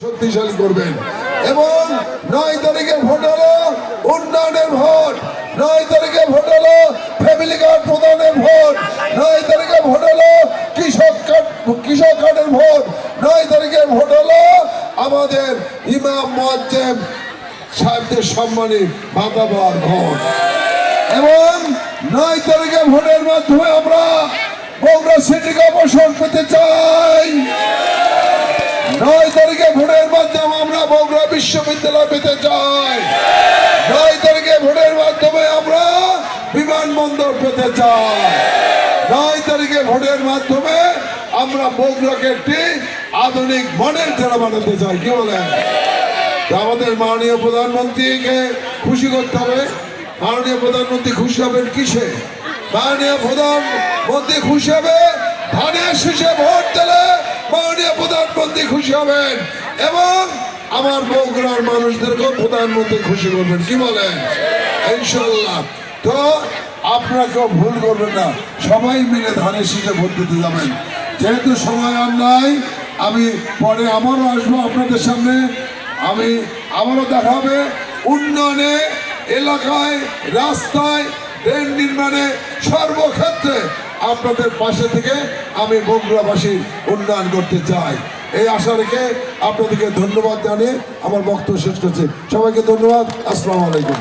শক্তিশালী করবেন এবং 9 তারিখে ভোট হলো উন্নয়নের ভোট, 9 তারিখে ভোট হলো ফ্যামিলি কার্ড প্রদানের ভোট, 9 তারিখে ভোট হলো কৃষক কার্ডের ভোট, 9 তারিখে ভোট হলো আমাদের ইমাম মুয়াজ্জিম সাহেবদের সম্মানী ভাতা দেওয়ার ভোট এবং 9 তারিখে ভোটের মাধ্যমে আমরা বগুড়া সিটি কর্পোরেশন পেতে চাই। 9 তারিখে ভোটের মাধ্যমে আমরা বগুড়া বিশ্ববিদ্যালয় পেতে চাই। 9 তারিখে ভোটের মাধ্যমে আমরা বিমানবন্দর পেতে চাই। 9 তারিখে ভোটের মাধ্যমে আমরা বগুড়াকে একটি আধুনিক মডেল জেলা বানাতে চাই। কি বলেন? আমাদের মাননীয় প্রধানমন্ত্রীকে খুশি করতে হবে। মাননীয় প্রধানমন্ত্রী খুশি হবেন কিসে? মাননীয় প্রধানমন্ত্রী খুশি হবে ধানের শীষে ভোট দিলে মাননীয় প্রধানমন্ত্রী খুশি হবেন এবং আমার বগুড়ার মানুষদেরকেও প্রধানমন্ত্রী খুশি করবেন। কি বলেন? ইনশাল্লাহ। তো আপনারা কেউ ভুল করবেন না, সবাই মিলে ধানের শীষে ভোট দিতে যাবেন। যেহেতু সময় আর নাই, আমি পরে আবারও আসবো আপনাদের সামনে। আমি আবারও দেখা হবে উন্নয়নে, এলাকায়, রাস্তায়, ট্রেন নির্মাণে, সর্বক্ষেত্রে আপনাদের পাশে থেকে আমি বগুড়াবাসী উন্নয়ন করতে চাই। এই আশা রেখে আপনাদেরকে ধন্যবাদ জানিয়ে আমার বক্তব্য শেষ করছি। সবাইকে ধন্যবাদ। আসসালামু আলাইকুম।